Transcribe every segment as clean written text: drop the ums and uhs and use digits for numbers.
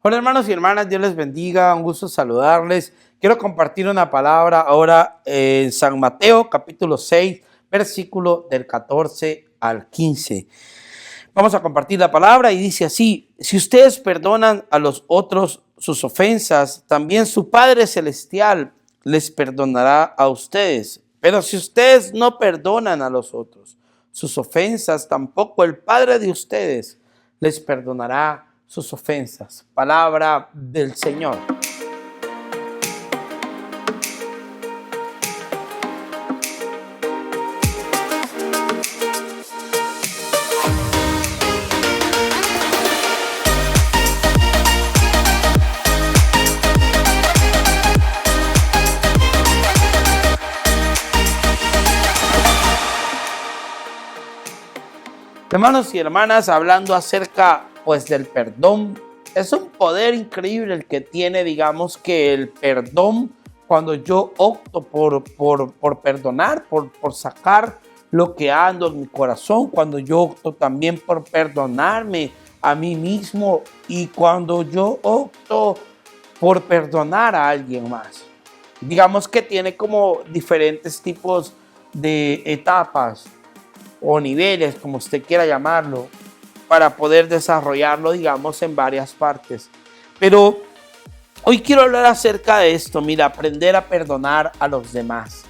Hola hermanos y hermanas, Dios les bendiga, un gusto saludarles. Quiero compartir una palabra ahora en San Mateo capítulo 6, versículo del 14 al 15. Vamos a compartir la palabra y dice así: si ustedes perdonan a los otros sus ofensas, también su Padre Celestial les perdonará a ustedes. Pero si ustedes no perdonan a los otros sus ofensas, tampoco el Padre de ustedes les perdonará sus ofensas. Palabra del Señor. Hermanos y hermanas, hablando acerca del perdón, es un poder increíble el que tiene, digamos, que el perdón, cuando yo opto por perdonar, por sacar lo que ando en mi corazón, cuando yo opto también por perdonarme a mí mismo y cuando yo opto por perdonar a alguien más. Digamos que tiene como diferentes tipos de etapas o niveles, como usted quiera llamarlo, para poder desarrollarlo, digamos, en varias partes. Pero hoy quiero hablar acerca de esto. Mira, aprender a perdonar a los demás.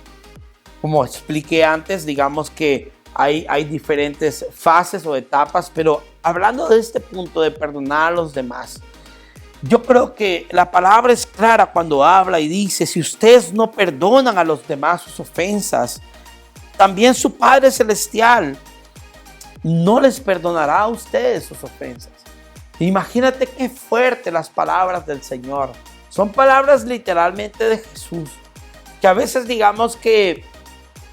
Como expliqué antes, digamos que hay diferentes fases o etapas, pero hablando de este punto de perdonar a los demás, yo creo que la palabra es clara cuando habla y dice: si ustedes no perdonan a los demás sus ofensas, también su Padre Celestial no les perdonará a ustedes sus ofensas. Imagínate qué fuerte las palabras del Señor. Son palabras literalmente de Jesús, que a veces digamos que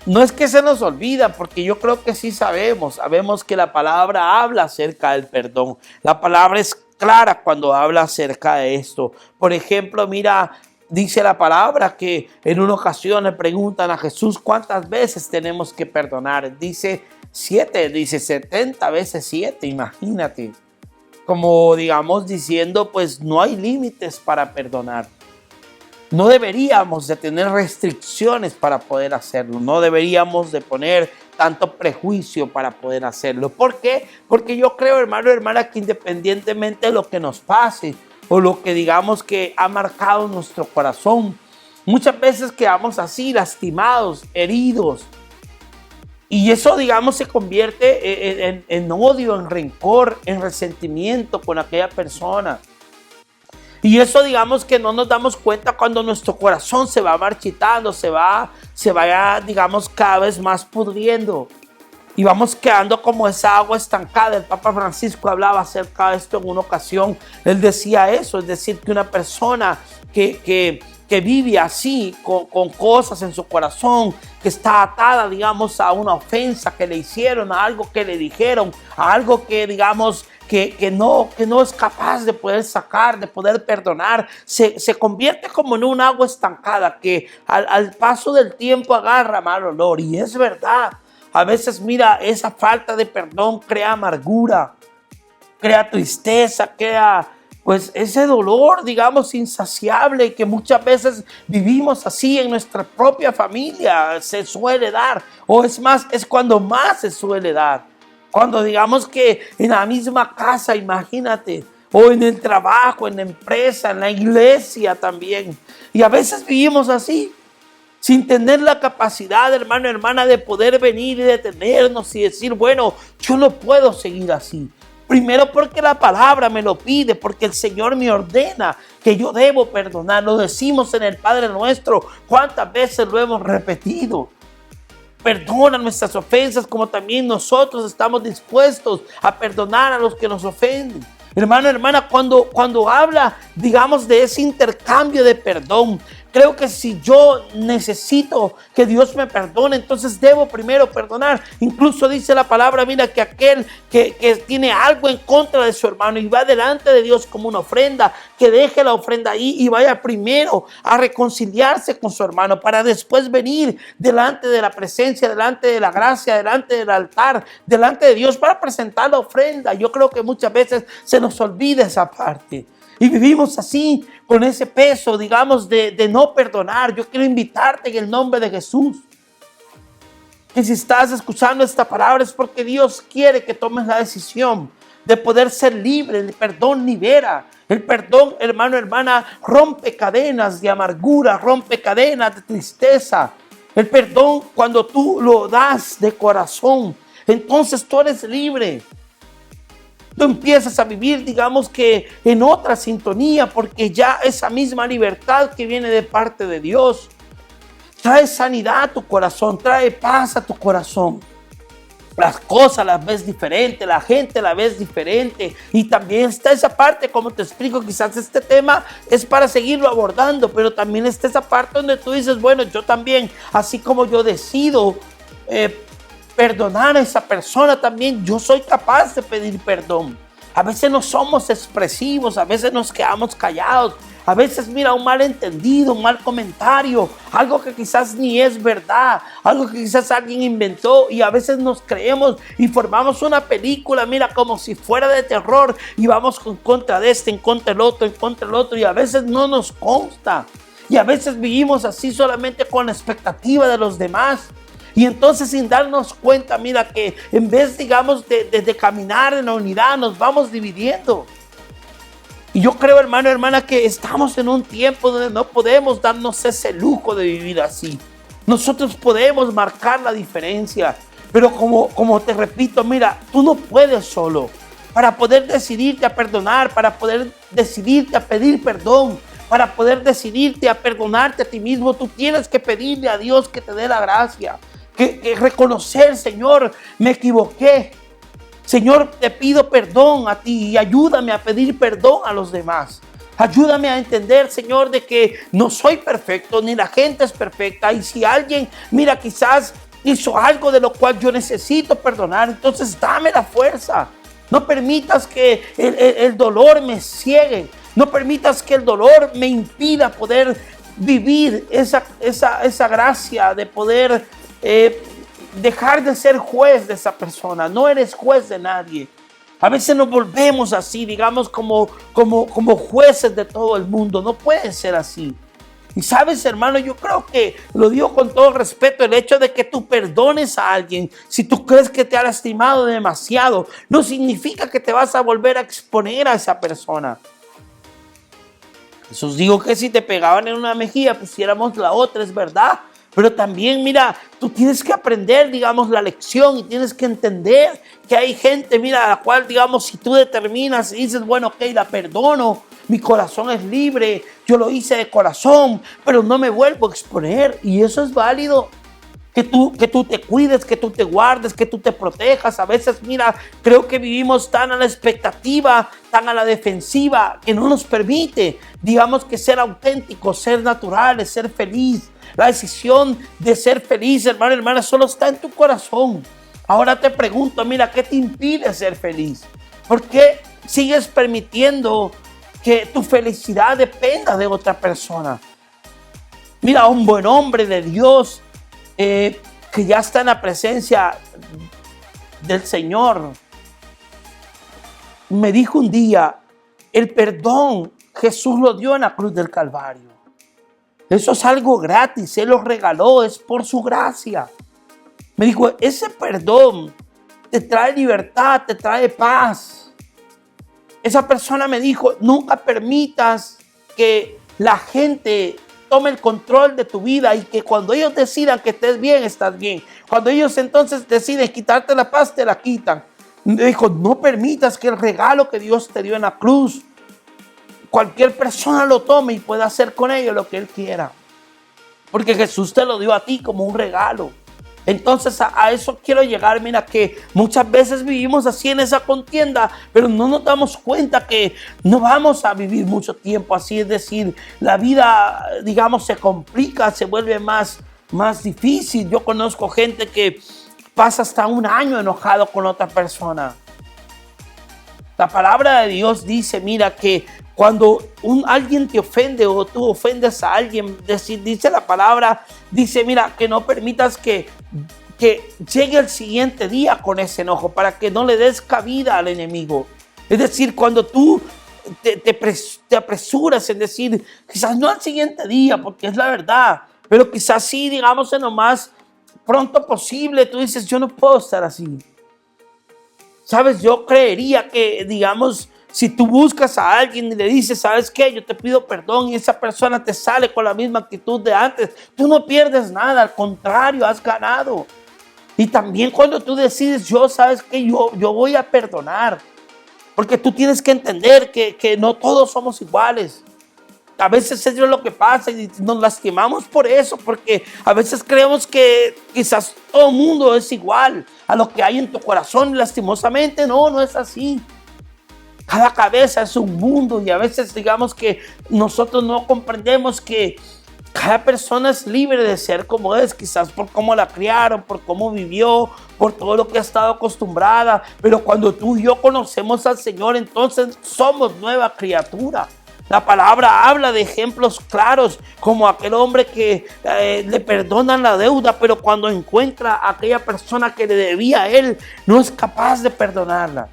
no es que se nos olvida, porque yo creo que sí sabemos que la palabra habla acerca del perdón. La palabra es clara cuando habla acerca de esto. Por ejemplo, mira, dice la palabra que en una ocasión le preguntan a Jesús cuántas veces tenemos que perdonar. Dice 7, dice 70 veces 7, imagínate. Como digamos diciendo, pues no hay límites para perdonar. No deberíamos de tener restricciones para poder hacerlo. No deberíamos de poner tanto prejuicio para poder hacerlo. ¿Por qué? Porque yo creo, hermano y hermana, que independientemente de lo que nos pase, o lo que digamos que ha marcado nuestro corazón, muchas veces quedamos así, lastimados, heridos. Y eso, digamos, se convierte en odio, en rencor, en resentimiento con aquella persona. Y eso, digamos, que no nos damos cuenta cuando nuestro corazón se va marchitando, se va, digamos, cada vez más pudriendo. Y vamos quedando como esa agua estancada. El Papa Francisco hablaba acerca de esto en una ocasión. Él decía eso, es decir, que una persona que vive así, con cosas en su corazón, que está atada, digamos, a una ofensa que le hicieron, a algo que le dijeron, a algo que, digamos, que no es capaz de poder sacar, de poder perdonar, se convierte como en un agua estancada que al paso del tiempo agarra mal olor. Y es verdad. A veces, mira, esa falta de perdón crea amargura, crea tristeza, crea pues ese dolor, digamos, insaciable que muchas veces vivimos así en nuestra propia familia, se suele dar. O es más, es cuando más se suele dar. Cuando digamos que en la misma casa, imagínate, o en el trabajo, en la empresa, en la iglesia también. Y a veces vivimos así, sin tener la capacidad, hermano, hermana, de poder venir y detenernos y decir, bueno, yo no puedo seguir así. Primero porque la palabra me lo pide, porque el Señor me ordena que yo debo perdonar. Lo decimos en el Padre Nuestro, cuántas veces lo hemos repetido. Perdona nuestras ofensas como también nosotros estamos dispuestos a perdonar a los que nos ofenden. Hermano, hermana, cuando habla, digamos, de ese intercambio de perdón, creo que si yo necesito que Dios me perdone, entonces debo primero perdonar. Incluso dice la palabra, mira, que aquel que tiene algo en contra de su hermano y va delante de Dios como una ofrenda, que deje la ofrenda ahí y vaya primero a reconciliarse con su hermano para después venir delante de la presencia, delante de la gracia, delante del altar, delante de Dios para presentar la ofrenda. Yo creo que muchas veces se nos olvida esa parte. y vivimos así, con ese peso, digamos, de no perdonar. Yo quiero invitarte en el nombre de Jesús, que si estás escuchando esta palabra es porque Dios quiere que tomes la decisión de poder ser libre. El perdón libera. El perdón, hermano, hermana, rompe cadenas de amargura, rompe cadenas de tristeza. El perdón, cuando tú lo das de corazón, entonces tú eres libre. Tú empiezas a vivir, digamos que en otra sintonía, porque ya esa misma libertad que viene de parte de Dios trae sanidad a tu corazón, trae paz a tu corazón. Las cosas las ves diferente, la gente la ves diferente. Y también está esa parte, como te explico, quizás este tema es para seguirlo abordando, pero también está esa parte donde tú dices, bueno, yo también, así como yo decido perdonar a esa persona, también yo soy capaz de pedir perdón. A veces no somos expresivos, a veces nos quedamos callados. A veces, mira, un malentendido, un mal comentario, algo que quizás ni es verdad, algo que quizás alguien inventó, y a veces nos creemos y formamos una película, mira, como si fuera de terror, y vamos en contra de este, en contra del otro, en contra del otro, y a veces no nos consta. Y a veces vivimos así solamente con la expectativa de los demás. Y entonces, sin darnos cuenta, mira, que en vez, digamos, de caminar en la unidad, nos vamos dividiendo. Y yo creo, hermano, hermana, que estamos en un tiempo donde no podemos darnos ese lujo de vivir así. Nosotros podemos marcar la diferencia, pero como te repito, mira, tú no puedes solo. Para poder decidirte a perdonar, para poder decidirte a pedir perdón, para poder decidirte a perdonarte a ti mismo, tú tienes que pedirle a Dios que te dé la gracia, que reconocer, Señor, me equivoqué. Señor, te pido perdón a ti y ayúdame a pedir perdón a los demás. Ayúdame a entender, Señor, de que no soy perfecto, ni la gente es perfecta. Y si alguien, mira, quizás hizo algo de lo cual yo necesito perdonar, entonces dame la fuerza. No permitas que el dolor me ciegue. No permitas que el dolor me impida poder vivir esa gracia de poder dejar de ser juez de esa persona. No eres juez de nadie. A veces nos volvemos así, digamos, como jueces de todo el mundo. No puede ser así. Y sabes, hermano, yo creo que lo digo con todo respeto, el hecho de que tú perdones a alguien, si tú crees que te ha lastimado demasiado, no significa que te vas a volver a exponer a esa persona. Jesús dijo que si te pegaban en una mejilla, pusiéramos la otra, es verdad. Pero también, mira, tú tienes que aprender, digamos, la lección, y tienes que entender que hay gente, mira, a la cual, digamos, si tú determinas y dices, bueno, ok, la perdono, mi corazón es libre, yo lo hice de corazón, pero no me vuelvo a exponer, y eso es válido. Que tú te cuides, que tú te guardes, que tú te protejas. A veces, mira, creo que vivimos tan a la expectativa, tan a la defensiva, que no nos permite, digamos, que ser auténticos, ser naturales, ser feliz. La decisión de ser feliz, hermano, hermana, solo está en tu corazón. Ahora te pregunto, mira, ¿qué te impide ser feliz? ¿Por qué sigues permitiendo que tu felicidad dependa de otra persona? Mira, un buen hombre de Dios, que ya está en la presencia del Señor, me dijo un día, el perdón Jesús lo dio en la cruz del Calvario. Eso es algo gratis, Él lo regaló, es por su gracia. Me dijo, ese perdón te trae libertad, te trae paz. Esa persona me dijo, nunca permitas que la gente tome el control de tu vida, y que cuando ellos decidan que estés bien, estás bien. Cuando ellos entonces deciden quitarte la paz, te la quitan. Me dijo, no permitas que el regalo que Dios te dio en la cruz, cualquier persona lo tome y pueda hacer con ello lo que Él quiera. Porque Jesús te lo dio a ti como un regalo. Entonces a eso quiero llegar. Mira, que muchas veces vivimos así en esa contienda, pero no nos damos cuenta que no vamos a vivir mucho tiempo así. Es decir, la vida, digamos, se complica, se vuelve más difícil. Yo conozco gente que pasa hasta un año enojado con otra persona. La palabra de Dios dice, mira, que cuando alguien te ofende o tú ofendes a alguien, dice la palabra, dice, mira, que no permitas que llegue el siguiente día con ese enojo, para que no le des cabida al enemigo. Es decir, cuando tú te apresuras en decir, quizás no al siguiente día, porque es la verdad, pero quizás sí, digamos, en lo más pronto posible. Tú dices, yo no puedo estar así. Sabes, yo creería que, digamos, si tú buscas a alguien y le dices, ¿sabes qué? Yo te pido perdón, y esa persona te sale con la misma actitud de antes, tú no pierdes nada, al contrario, has ganado. Y también cuando tú decides, ¿sabes qué? Yo voy a perdonar. Porque tú tienes que entender que no todos somos iguales. A veces eso es lo que pasa y nos lastimamos por eso, porque a veces creemos que quizás todo el mundo es igual a lo que hay en tu corazón, y lastimosamente no es así. Cada cabeza es un mundo, y a veces digamos que nosotros no comprendemos que cada persona es libre de ser como es, quizás por cómo la criaron, por cómo vivió, por todo lo que ha estado acostumbrada. Pero cuando tú y yo conocemos al Señor, entonces somos nueva criatura. La palabra habla de ejemplos claros, como aquel hombre que le perdonan la deuda, pero cuando encuentra a aquella persona que le debía a él, no es capaz de perdonarla.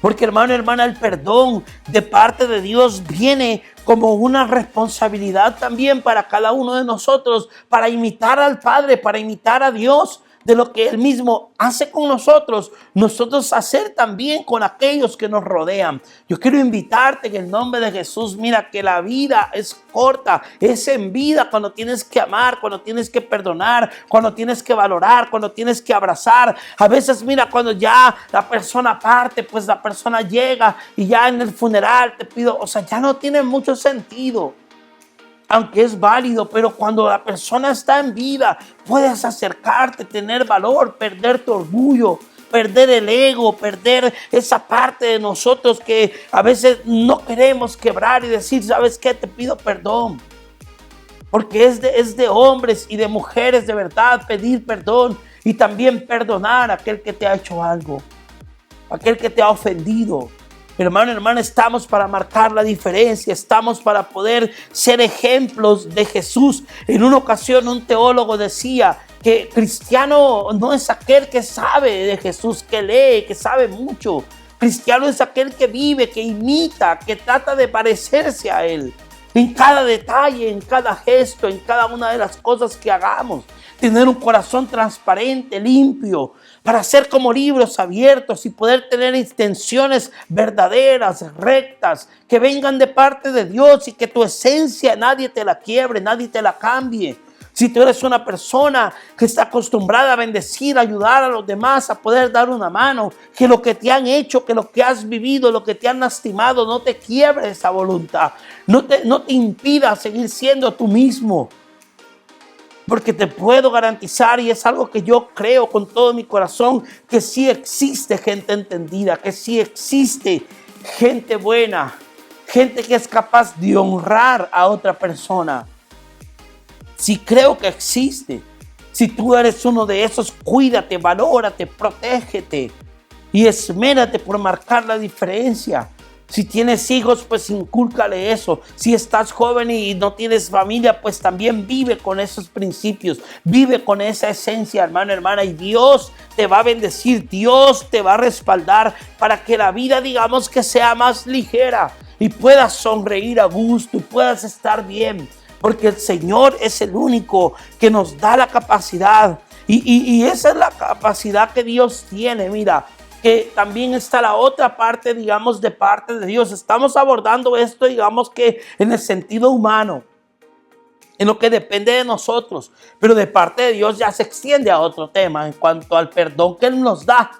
Porque, hermano, hermana, el perdón de parte de Dios viene como una responsabilidad también para cada uno de nosotros, para imitar al Padre, para imitar a Dios. De lo que Él mismo hace con nosotros hacer también con aquellos que nos rodean. Yo quiero invitarte en el nombre de Jesús. Mira que la vida es corta, es en vida cuando tienes que amar, cuando tienes que perdonar, cuando tienes que valorar, cuando tienes que abrazar. A veces, mira, cuando ya la persona parte, pues la persona llega y ya en el funeral te pido, ya no tiene mucho sentido. Aunque es válido, pero cuando la persona está en vida, puedes acercarte, tener valor, perder tu orgullo, perder el ego, perder esa parte de nosotros que a veces no queremos quebrar y decir, ¿sabes qué? Te pido perdón. Porque es de hombres y de mujeres de verdad pedir perdón y también perdonar a aquel que te ha hecho algo, aquel que te ha ofendido. Hermano, hermana, estamos para marcar la diferencia, estamos para poder ser ejemplos de Jesús. En una ocasión un teólogo decía que cristiano no es aquel que sabe de Jesús, que lee, que sabe mucho. Cristiano es aquel que vive, que imita, que trata de parecerse a Él. En cada detalle, en cada gesto, en cada una de las cosas que hagamos. Tener un corazón transparente, limpio, para ser como libros abiertos y poder tener intenciones verdaderas, rectas, que vengan de parte de Dios y que tu esencia nadie te la quiebre, nadie te la cambie. Si tú eres una persona que está acostumbrada a bendecir, a ayudar a los demás, a poder dar una mano, que lo que te han hecho, que lo que has vivido, lo que te han lastimado, no te quiebre esa voluntad, no te impida seguir siendo tú mismo. Porque te puedo garantizar, y es algo que yo creo con todo mi corazón, que sí existe gente entendida, que sí existe gente buena, gente que es capaz de honrar a otra persona. Sí creo que existe. Si tú eres uno de esos, cuídate, valórate, protégete y esmérate por marcar la diferencia. Si tienes hijos, pues incúlcale eso. Si estás joven y no tienes familia, pues también vive con esos principios. Vive con esa esencia, hermano, hermana. Y Dios te va a bendecir. Dios te va a respaldar para que la vida, digamos, que sea más ligera. Y puedas sonreír a gusto y puedas estar bien. Porque el Señor es el único que nos da la capacidad. Y esa es la capacidad que Dios tiene, mira. Que también está la otra parte, digamos, de parte de Dios. Estamos abordando esto, digamos, que en el sentido humano, en lo que depende de nosotros, pero de parte de Dios ya se extiende a otro tema en cuanto al perdón que Él nos da,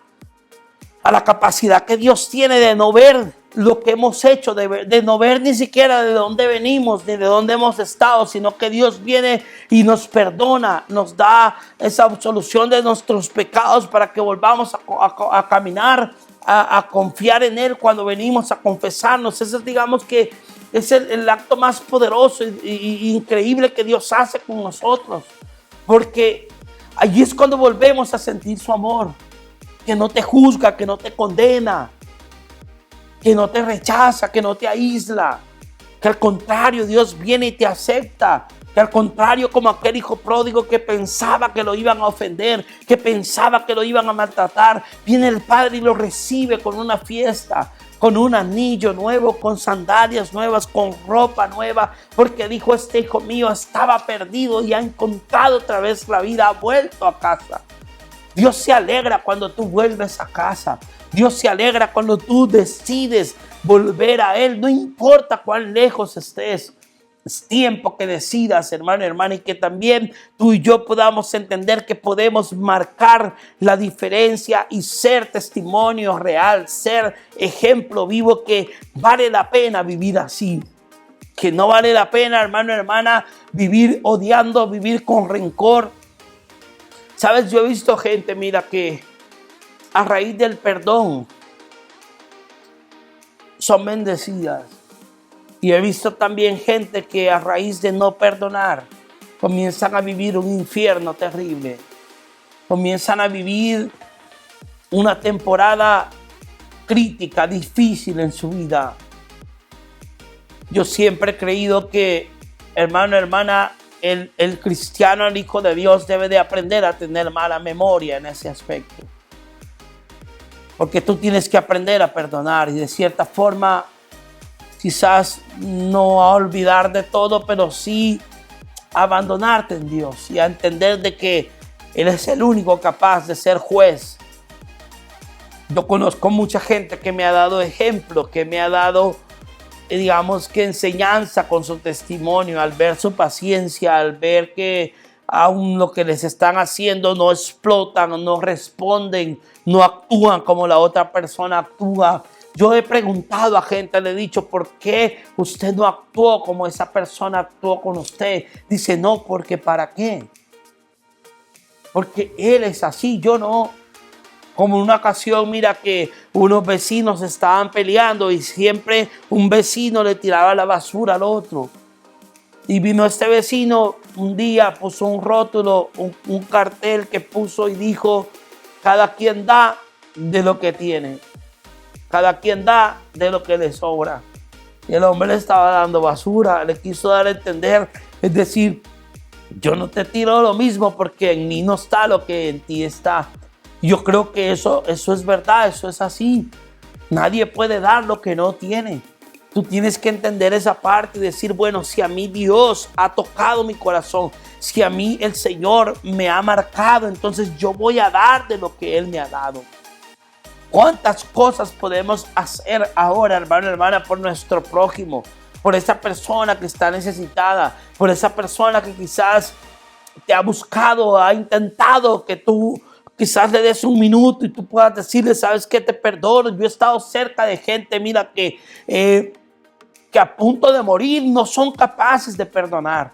a la capacidad que Dios tiene de no ver lo que hemos hecho, de no ver ni siquiera de dónde venimos, ni de dónde hemos estado, sino que Dios viene y nos perdona, nos da esa absolución de nuestros pecados para que volvamos a caminar, a confiar en Él cuando venimos a confesarnos. Ese, digamos que es el acto más poderoso y increíble que Dios hace con nosotros, porque allí es cuando volvemos a sentir su amor, que no te juzga, que no te condena, que no te rechaza, que no te aísla, que al contrario Dios viene y te acepta, que al contrario como aquel hijo pródigo que pensaba que lo iban a ofender, que pensaba que lo iban a maltratar, viene el Padre y lo recibe con una fiesta, con un anillo nuevo, con sandalias nuevas, con ropa nueva, porque dijo: este hijo mío estaba perdido y ha encontrado otra vez la vida, ha vuelto a casa. Dios se alegra cuando tú vuelves a casa. Dios se alegra cuando tú decides volver a Él, no importa cuán lejos estés. Es tiempo que decidas, hermano y hermana, y que también tú y yo podamos entender que podemos marcar la diferencia y ser testimonio real, ser ejemplo vivo, que vale la pena vivir así. Que no vale la pena, hermano y hermana, vivir odiando, vivir con rencor. Sabes, yo he visto gente, mira, que a raíz del perdón son bendecidas. Y he visto también gente que a raíz de no perdonar comienzan a vivir un infierno terrible. Comienzan a vivir una temporada crítica, difícil en su vida. Yo siempre he creído que, hermano, hermana, el cristiano, el hijo de Dios, debe de aprender a tener mala memoria en ese aspecto. Porque tú tienes que aprender a perdonar y de cierta forma quizás no a olvidar de todo, pero sí a abandonarte en Dios y a entender de que Él es el único capaz de ser juez. Yo conozco mucha gente que me ha dado ejemplo, que me ha dado, digamos, que enseñanza con su testimonio, al ver su paciencia, al ver que aún lo que les están haciendo no explotan, no responden, no actúan como la otra persona actúa. Yo he preguntado a gente, le he dicho: ¿por qué usted no actuó como esa persona actuó con usted? Dice: no, porque ¿para qué? Porque él es así, yo no. Como en una ocasión, mira, que unos vecinos estaban peleando y siempre un vecino le tiraba la basura al otro. Y vino este vecino un día, puso un rótulo, un cartel que puso y dijo: cada quien da de lo que tiene. Cada quien da de lo que le sobra. Y el hombre le estaba dando basura, le quiso dar a entender, es decir, yo no te tiro lo mismo porque en mí no está lo que en ti está. Yo creo que eso es verdad, eso es así. Nadie puede dar lo que no tiene. Tú tienes que entender esa parte y decir: bueno, si a mí Dios ha tocado mi corazón, si a mí el Señor me ha marcado, entonces yo voy a dar de lo que Él me ha dado. ¿Cuántas cosas podemos hacer ahora, hermano y hermana, por nuestro prójimo? Por esa persona que está necesitada, por esa persona que quizás te ha buscado, ha intentado que tú quizás le des un minuto y tú puedas decirle: ¿sabes qué? Te perdono. Yo he estado cerca de gente, mira, que a punto de morir no son capaces de perdonar.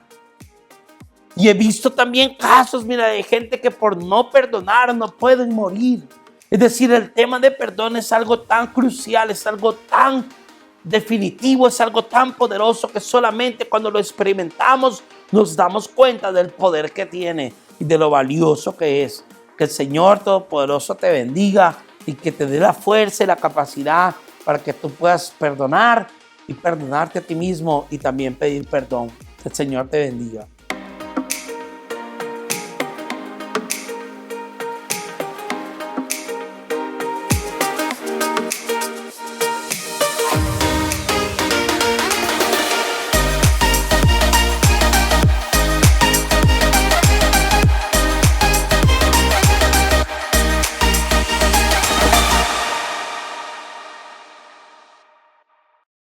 Y he visto también casos, mira, de gente que por no perdonar no pueden morir. Es decir, el tema de perdón es algo tan crucial, es algo tan definitivo, es algo tan poderoso que solamente cuando lo experimentamos nos damos cuenta del poder que tiene y de lo valioso que es. Que el Señor Todopoderoso te bendiga y que te dé la fuerza y la capacidad para que tú puedas perdonar y perdonarte a ti mismo y también pedir perdón. Que el Señor te bendiga.